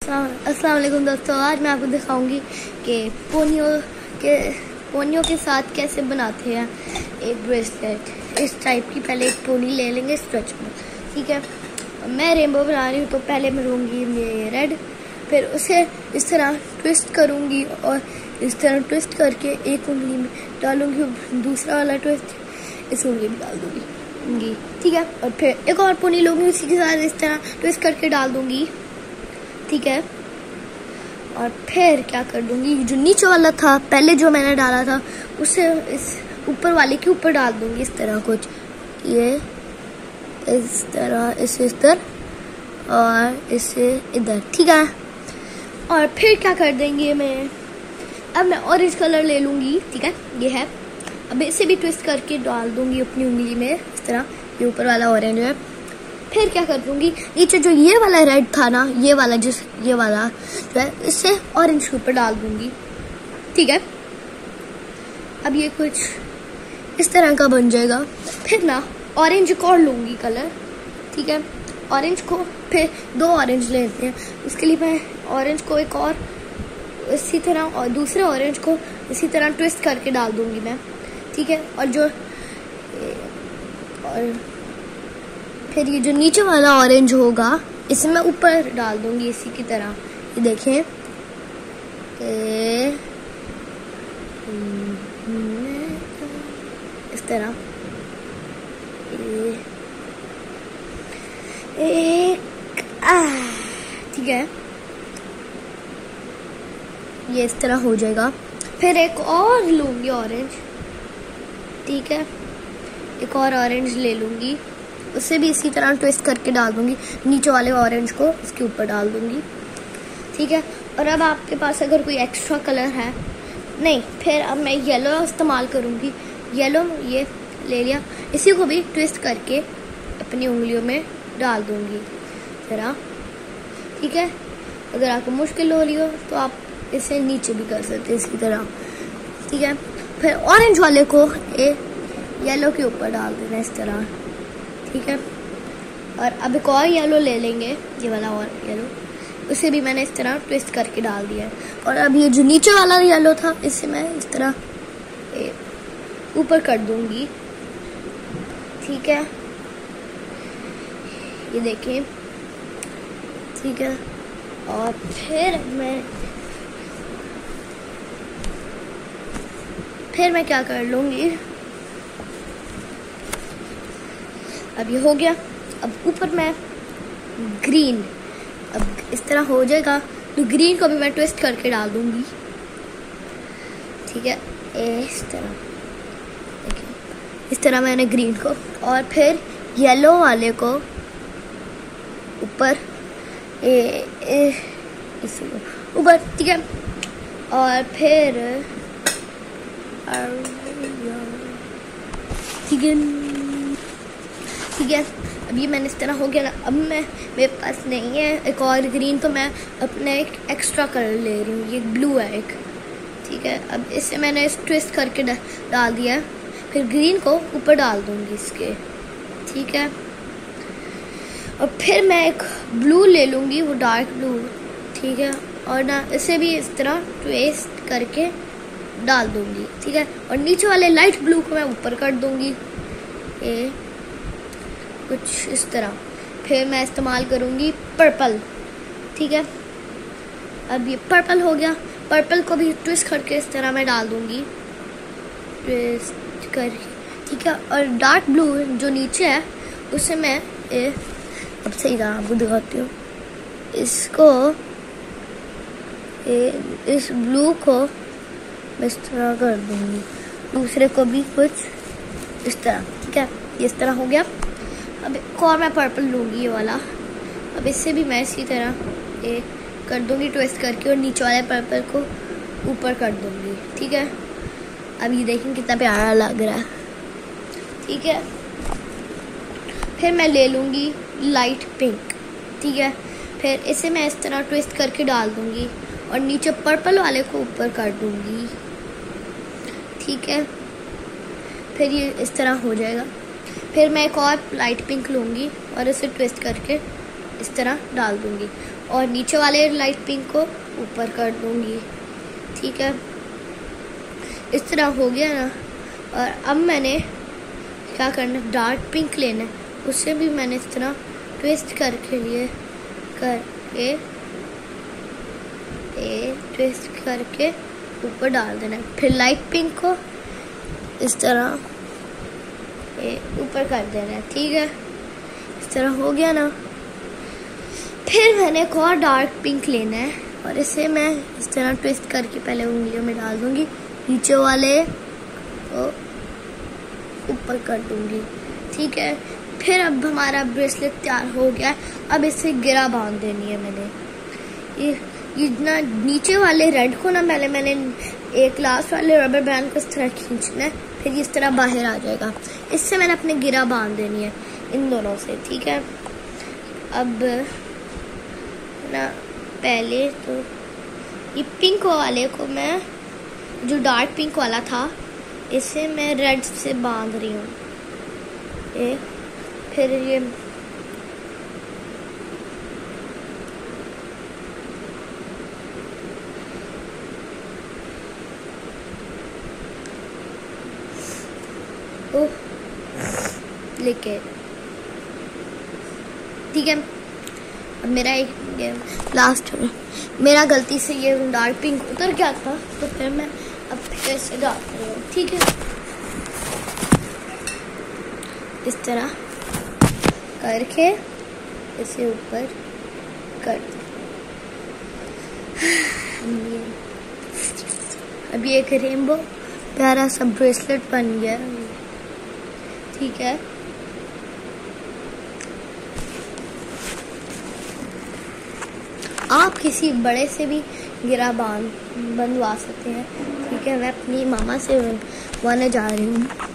अस्सलाम वालेकुम दोस्तों, आज मैं आपको दिखाऊंगी कि पोनियों के साथ कैसे बनाते हैं एक ब्रेसलेट। इस टाइप की पहले एक पोनी ले लेंगे स्ट्रेचेबल, ठीक है। मैं रेनबो बना रही हूँ तो पहले मैं लूँगी ये रेड, फिर उसे इस तरह ट्विस्ट करूँगी और इस तरह ट्विस्ट करके एक उंगली में डालूँगी, दूसरा वाला ट्विस्ट इस उंगली में डाल दूँगी, ठीक है। और फिर एक और पोनी लूँगी, उसी के साथ इस तरह ट्विस्ट करके डाल दूँगी, ठीक है। और फिर क्या कर दूँगी, जो नीचे वाला था पहले जो मैंने डाला था उसे इस ऊपर वाले के ऊपर डाल दूँगी, इस तरह कुछ, ये इस तरह, इसे इस तरह और इसे इधर, ठीक है। और फिर क्या कर देंगे, अब मैं ऑरेंज कलर ले लूँगी, ठीक है, ये है। अब इसे भी ट्विस्ट करके डाल दूँगी अपनी उंगली में, इस तरह, ये ऊपर वाला ऑरेंज है। फिर क्या कर दूँगी, नीचे जो ये वाला रेड था ना, ये वाला जो है, इसे ऑरेंज के ऊपर डाल दूँगी, ठीक है। अब ये कुछ इस तरह का बन जाएगा। फिर ना ऑरेंज एक और लूँगी कलर, ठीक है। ऑरेंज को फिर दो ऑरेंज लेते हैं, उसके लिए मैं ऑरेंज को एक और इसी तरह और दूसरे ऑरेंज को इसी तरह ट्विस्ट करके डाल दूँगी मैं, ठीक है। और फिर ये जो नीचे वाला ऑरेंज होगा इसे मैं ऊपर डाल दूँगी इसी की तरह, ये देखें, इस तरह ठीक है, ये इस तरह हो जाएगा। फिर एक और लूँगी ऑरेंज, ठीक है, एक और ऑरेंज ले लूँगी, उसे भी इसी तरह ट्विस्ट करके डाल दूँगी, नीचे वाले ऑरेंज को इसके ऊपर डाल दूँगी, ठीक है। और अब आपके पास अगर कोई एक्स्ट्रा कलर है, नहीं, फिर अब मैं येलो इस्तेमाल करूँगी। येलो ये ले लिया, इसी को भी ट्विस्ट करके अपनी उंगलियों में डाल दूँगी ज़रा, ठीक है। अगर आपको मुश्किल हो रही हो तो आप इसे नीचे भी कर सकते हैं इसी तरह, ठीक है। फिर ऑरेंज वाले को येलो के ऊपर डाल देना इस तरह, ठीक है। और अब एक और येलो ले लेंगे, ये वाला और येलो, उसे भी मैंने इस तरह ट्विस्ट करके डाल दिया है। और अब ये जो नीचे वाला येलो था इसे मैं इस तरह ऊपर कर दूंगी, ठीक है, ये देखिए, ठीक है। और फिर मैं क्या कर लूँगी, अब ये हो गया। अब ऊपर मैं ग्रीन, अब इस तरह हो जाएगा तो ग्रीन को भी मैं ट्विस्ट करके डाल दूँगी, ठीक है, इस तरह, देखिए, इस तरह मैंने ग्रीन को, और फिर येलो वाले को ऊपर ऊपर, ठीक है। और फिर ठीक है, अब ये मैंने इस तरह हो गया ना। अब मेरे पास नहीं है एक और ग्रीन, तो मैं अपने एक एक्स्ट्रा कलर ले रही हूँ, ये ब्लू है एक, ठीक है। अब इसे मैंने ट्विस्ट करके डाल दिया है, फिर ग्रीन को ऊपर डाल दूँगी इसके, ठीक है। और फिर मैं एक ब्लू ले लूँगी, वो डार्क ब्लू, ठीक है, और ना इसे भी इस तरह ट्विस्ट करके डाल दूँगी, ठीक है। और नीचे वाले लाइट ब्लू को मैं ऊपर कर दूँगी, ये कुछ इस तरह। फिर मैं इस्तेमाल करूँगी पर्पल, ठीक है। अब ये पर्पल हो गया, पर्पल को भी ट्विस्ट करके इस तरह मैं डाल दूँगी, ट्विस्ट करके, ठीक है। और डार्क ब्लू जो नीचे है उसे मैं अब सही था, आपको दिखाती हूँ, इसको इस ब्लू को मैं इस तरह कर दूँगी, दूसरे को भी कुछ इस तरह, ठीक है, ये इस तरह हो गया। अब एक और मैं पर्पल लूँगी, ये वाला, अब इससे भी मैं इसी तरह कर दूँगी ट्विस्ट करके, और नीचे वाले पर्पल को ऊपर कर दूँगी, ठीक है। अब ये देखें कितना प्यारा लग रहा है, ठीक है। फिर मैं ले लूँगी लाइट पिंक, ठीक है, फिर इसे मैं इस तरह ट्विस्ट करके डाल दूँगी और नीचे पर्पल वाले को ऊपर कर दूँगी, ठीक है। फिर ये इस तरह हो जाएगा। फिर मैं एक और लाइट पिंक लूँगी और इसे ट्विस्ट करके इस तरह डाल दूँगी और नीचे वाले लाइट पिंक को ऊपर कर दूंगी। ठीक है, इस तरह हो गया ना। और अब मैंने क्या करना, डार्क पिंक लेना है, उससे भी मैंने इस तरह ट्विस्ट करके ऊपर डाल देना है। फिर लाइट पिंक को इस तरह ऊपर कर देना है। ठीक है, इस तरह हो गया ना। फिर मैंने एक और डार्क पिंक लेना है और इसे मैं इस तरह ट्विस्ट करके पहले उंगलियों में डाल दूंगी, नीचे वाले को ऊपर कर दूंगी। ठीक है, फिर अब हमारा ब्रेसलेट तैयार हो गया। अब इसे गिरा बांध देनी है मैंने। ये ना नीचे वाले रेड को ना पहले मैंने एक लास्ट वाले रबर बैंड को इस तरह खींचना है, फिर इस तरह बाहर आ जाएगा। इससे मैंने अपने गिरा बांध देनी है इन दोनों से। ठीक है, अब ना पहले तो ये पिंक वाले को मैं, जो डार्क पिंक वाला था, इसे मैं रेड से बांध रही हूँ। फिर ये लेके, ठीक है। अब मेरा एक लास्ट मेरा गलती से ये डार्क पिंक उतर गया था, तो फिर मैं अब फिर से डाल रही हूँ। ठीक है, इस तरह करके इसे ऊपर कर दो। अभी एक रेनबो प्यारा सा ब्रेसलेट बन गया। ठीक है, आप किसी बड़े से भी गिरा बनवा सकते हैं। ठीक है, मैं अपनी मामा से बनवाने जा रही हूँ।